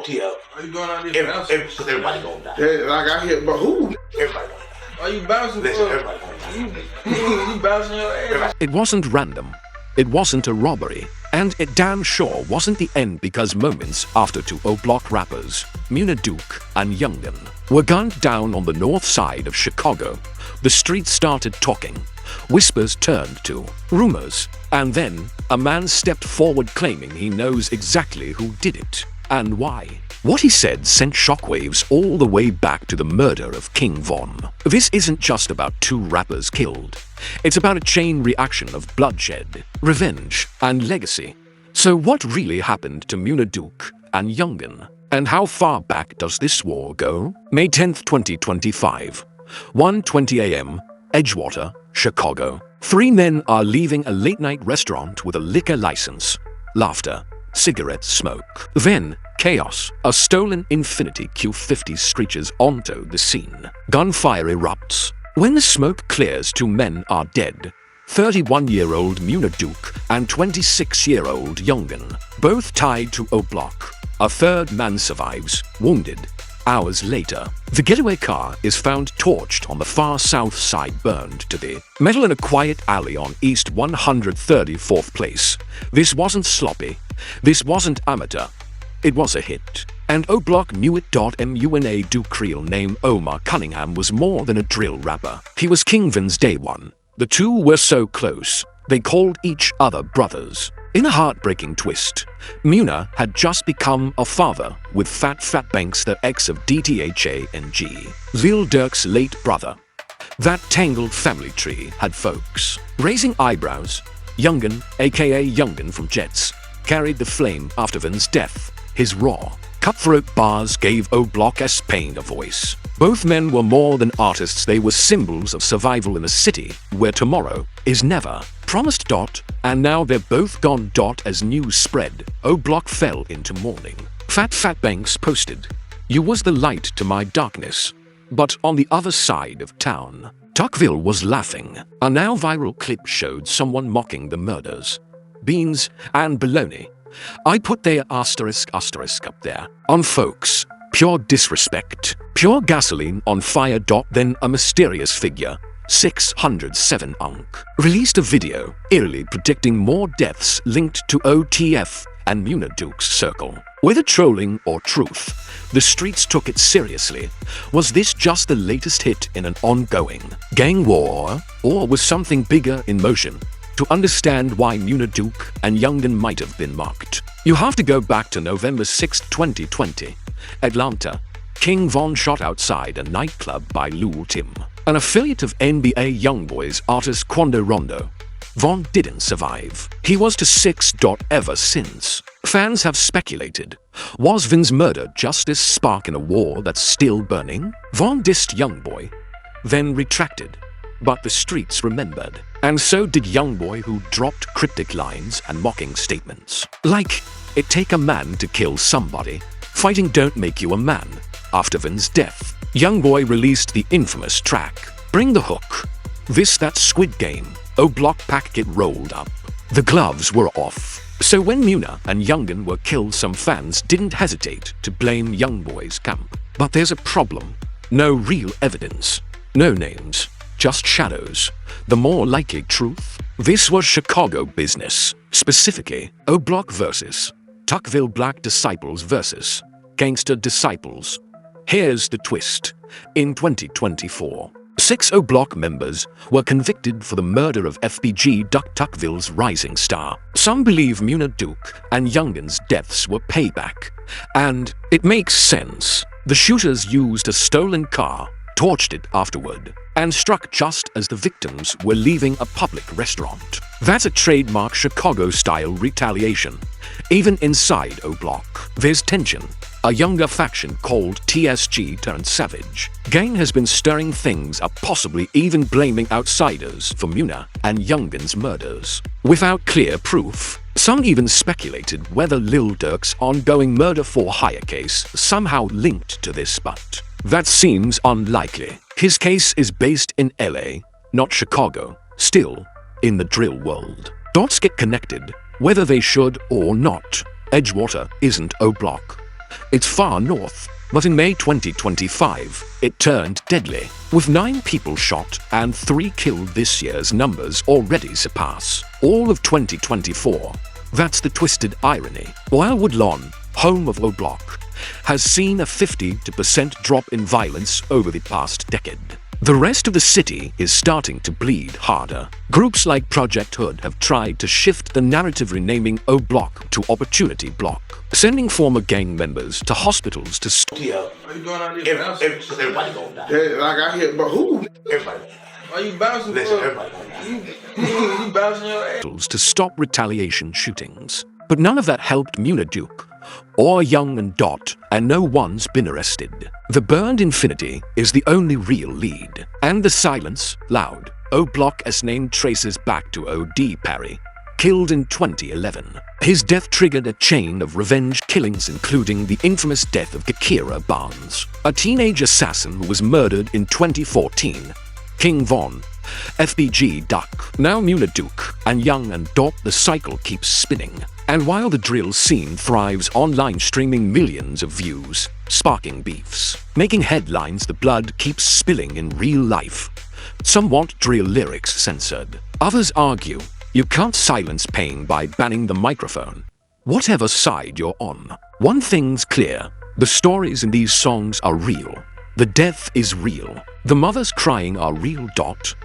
tee up. Why you going out there bouncing? Because everybody gonna die. Yeah, like I hit, but who? Everybody gonna die. Why you bouncing Listen, for? everybody gonna die. You bouncing your ass. It wasn't random. It wasn't a robbery. And it damn sure wasn't the end, because moments after two O-Block rappers, Muna Durk and Youngin, were gunned down on the north side of Chicago, the streets started talking. Whispers turned to rumors. And then a man stepped forward claiming he knows exactly who did it and why. What he said sent shockwaves all the way back to the murder of King Von. This isn't just about two rappers killed. It's about a chain reaction of bloodshed, revenge, and legacy. So what really happened to Muna Durk and Youngin? And how far back does this war go? May 10th, 2025. 1:20 a.m., Edgewater, Chicago. Three men are leaving a late-night restaurant with a liquor license. Laughter, cigarette smoke. Then, chaos. A stolen Infiniti Q50 screeches onto the scene. Gunfire erupts. When the smoke clears, two men are dead. 31-year-old Muna Durk and 26-year-old Youngin, both tied to O-Block. A third man survives, wounded. Hours later, the getaway car is found torched on the far south side, burned to the metal in a quiet alley on East 134th Place. This wasn't sloppy. This wasn't amateur. It was a hit. And O-Block knew it. Muna Durk's real name, Omar Cunningham, was more than a drill rapper. He was King Von's day one. The two were so close, they called each other brothers. In a heartbreaking twist, Muna had just become a father with Fat Banks, the ex of DTHANG, Lil Durk's late brother. That tangled family tree had folks raising eyebrows. Youngin, aka Youngin from Jets, carried the flame after Von's death. His raw, cutthroat bars gave O-Block's pain a voice. Both men were more than artists, they were symbols of survival in a city where tomorrow is never promised. And now they're both gone. As news spread, O-Block fell into mourning. Fat Banks posted, "You was the light to my darkness." But on the other side of town, Tuckville was laughing. A now viral clip showed someone mocking the murders. Beans and baloney. I put their asterisk up there. On folks. Pure disrespect. Pure gasoline on fire. Then a mysterious figure, 607 Unk, released a video eerily predicting more deaths linked to OTF and Muna Durk's circle. Whether trolling or truth, the streets took it seriously. Was this just the latest hit in an ongoing gang war, or was something bigger in motion? To understand why Muna Durk and Youngin might have been mocked, you have to go back to November 6, 2020. Atlanta. King Von shot outside a nightclub by Lil Tim, an affiliate of NBA YoungBoy's artist Quando Rondo. Von didn't survive. He was to 6. Ever since, fans have speculated, was Von's murder just a spark in a war that's still burning? Von dissed YoungBoy, then retracted. But the streets remembered. And so did YoungBoy, who dropped cryptic lines and mocking statements. Like, it take a man to kill somebody. Fighting don't make you a man. After Von's death, YoungBoy released the infamous track, Bring the Hook. That Squid Game. O-Block pack get rolled up. The gloves were off. So when Muna and Youngin were killed, some fans didn't hesitate to blame YoungBoy's camp. But there's a problem. No real evidence. No names. Just shadows. The more likely truth? This was Chicago business. Specifically, O-Block versus Tuckville Black Disciples versus Gangster Disciples. Here's the twist. In 2024, 6 O-Block members were convicted for the murder of FBG Duck, Tuckville's rising star. Some believe Muna Durk and Youngin's deaths were payback. And it makes sense. The shooters used a stolen car, torched it afterward, and struck just as the victims were leaving a public restaurant. That's a trademark Chicago-style retaliation. Even inside O-Block, there's tension. A younger faction called TSG turned Savage Gang has been stirring things up, possibly even blaming outsiders for Muna and Youngin's murders. Without clear proof, some even speculated whether Lil Durk's ongoing murder for hire case somehow linked to this, but that seems unlikely. His case is based in LA, not Chicago. Still, in the drill world, dots get connected, whether they should or not. Edgewater isn't O-Block. It's far north, but in May 2025, it turned deadly, with 9 people shot and 3 killed. This year's numbers already surpass all of 2024. That's the twisted irony. While Woodlawn, home of O Block, has seen a 50% drop in violence over the past decade, the rest of the city is starting to bleed harder. Groups like Project Hood have tried to shift the narrative, renaming O Block to Opportunity Block, sending former gang members to hospitals to What you doing out there bouncing? Everybody gonna die. Yeah, like I hear, but who? Everybody. Why you bouncing Listen, for? everybody gonna die. You bouncing your ass. to stop retaliation shootings. But none of that helped Muna Duke or Young and Dot, and no one's been arrested. The burned infinity is the only real lead, and the silence, loud. O Block S name traces back to O.D. Parry, killed in 2011. His death triggered a chain of revenge killings, including the infamous death of Gakira Barnes, a teenage assassin who was murdered in 2014. King Von, FBG Duck, now Muna Duke, and Young and Dot. The cycle keeps spinning. And while the drill scene thrives online, streaming millions of views, sparking beefs, making headlines, the blood keeps spilling in real life. Some want drill lyrics censored. Others argue you can't silence pain by banning the microphone. Whatever side you're on, one thing's clear: the stories in these songs are real. The death is real. The mothers crying are real.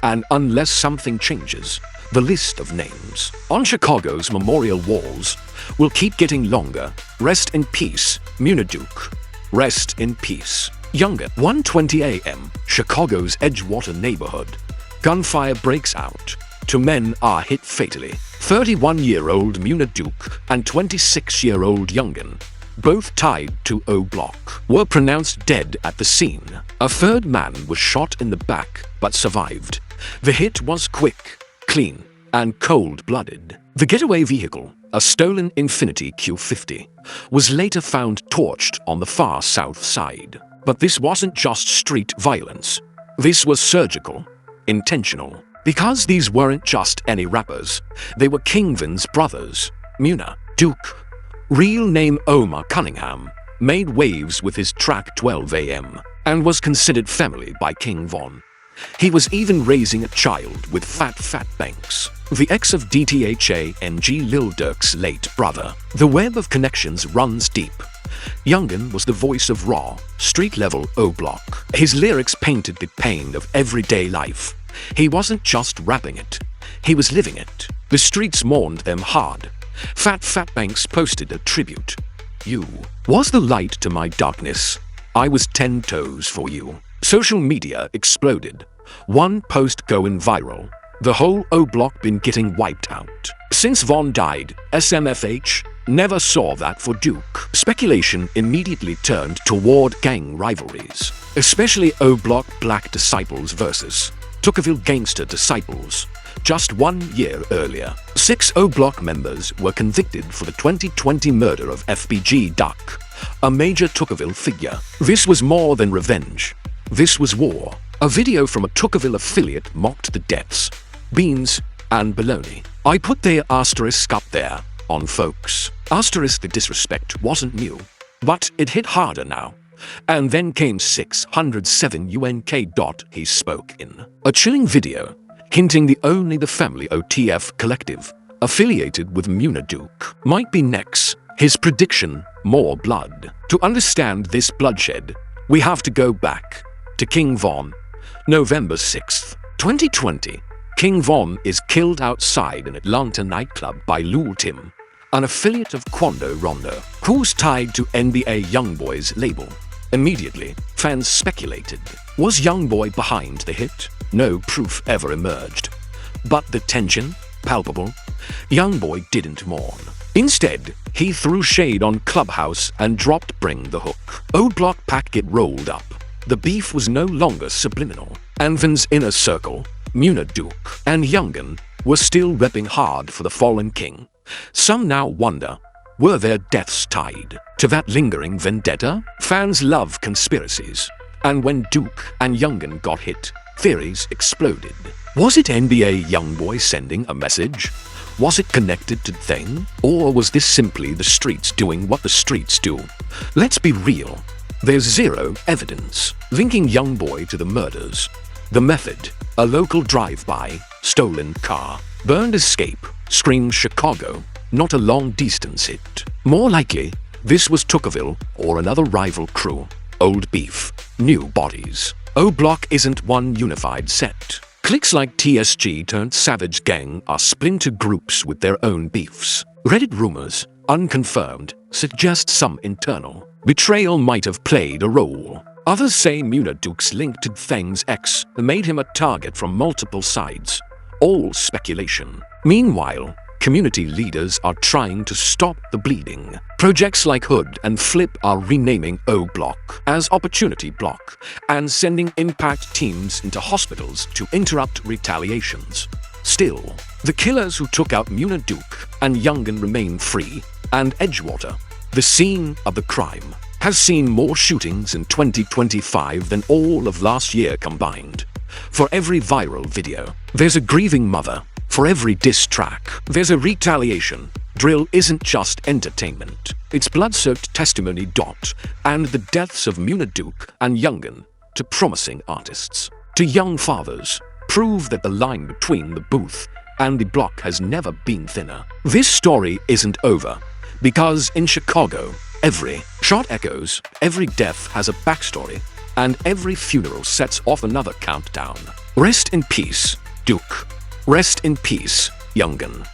And unless something changes, the list of names on Chicago's memorial walls will keep getting longer. Rest in peace, Muna Duke. Rest in peace, Younger. 1:20 a.m., Chicago's Edgewater neighborhood. Gunfire breaks out. 2 men are hit fatally. 31-year-old Muna Duke and 26-year-old Youngin, both tied to O Block, were pronounced dead at the scene. A third man was shot in the back but survived. The hit was quick, clean, and cold-blooded. The getaway vehicle, a stolen Infiniti Q50, was later found torched on the far south side. But this wasn't just street violence. This was surgical, intentional. Because these weren't just any rappers, they were King Von's brothers. Muna Duke, real name Omar Cunningham, made waves with his track 12 AM and was considered family by King Von. He was even raising a child with Fat Banks, the ex of DTHA Lil Durk's late brother. The web of connections runs deep. Youngin was the voice of raw, street-level O Block. His lyrics painted the pain of everyday life. He wasn't just rapping it, he was living it. The streets mourned them hard. Fat Banks posted a tribute. "You was the light to my darkness. I was 10 toes for you." Social media exploded. One post going viral. The whole O Block been getting wiped out. Since Von died, SMFH never saw that for Duke. Speculation immediately turned toward gang rivalries, especially O Block Black Disciples versus Tuckerville Gangster Disciples. Just 1 year earlier, 6 O Block members were convicted for the 2020 murder of FBG Duck, a major Tuckerville figure. This was more than revenge. This was war. A video from a Tuckerville affiliate mocked the deaths, beans, and baloney. I put their asterisk up there on folks. Asterisk, the disrespect wasn't new, but it hit harder now. And then came 607 UNK. He spoke in a chilling video, hinting only the family OTF collective, affiliated with Muna Duke, might be next. His prediction: more blood. To understand this bloodshed, we have to go back to King Von. November 6th, 2020. King Von is killed outside an Atlanta nightclub by Lul Tim, an affiliate of Quando Rondo, who's tied to NBA YoungBoy's label. Immediately, fans speculated, was YoungBoy behind the hit? No proof ever emerged. But the tension? Palpable. YoungBoy didn't mourn. Instead, he threw shade on Clubhouse and dropped Bring the Hook. O Block pack get rolled up. The beef was no longer subliminal. Anvin's inner circle, Muna Duke and Youngin, were still repping hard for the fallen king. Some now wonder, were their deaths tied to that lingering vendetta? Fans love conspiracies, and when Duke and Youngin got hit, theories exploded. Was it NBA YoungBoy sending a message? Was it connected to Thing? Or was this simply the streets doing what the streets do? Let's be real. There's zero evidence linking YoungBoy to the murders. The method, a local drive-by, stolen car, burned escape, screams Chicago, not a long-distance hit. More likely, this was Tocqueville or another rival crew. Old beef, new bodies. O Block isn't one unified set. Cliques like TSG turned Savage Gang are split into groups with their own beefs. Reddit rumors, unconfirmed, suggest some internal betrayal might have played a role. Others say Muna Duke's link to Thang's ex made him a target from multiple sides. All speculation. Meanwhile, community leaders are trying to stop the bleeding. Projects like Hood and Flip are renaming O Block as Opportunity Block and sending impact teams into hospitals to interrupt retaliations. Still, the killers who took out Muna Duke and Youngin remain free, and Edgewater, the scene of the crime, has seen more shootings in 2025 than all of last year combined. For every viral video, there's a grieving mother. For every diss track, there's a retaliation. Drill isn't just entertainment. It's blood-soaked testimony. And the deaths of Muna Duke and Youngin to promising artists, to young fathers, prove that the line between the booth and the block has never been thinner. This story isn't over, because in Chicago, every shot echoes, every death has a backstory, and every funeral sets off another countdown. Rest in peace, Duke. Rest in peace, Youngin.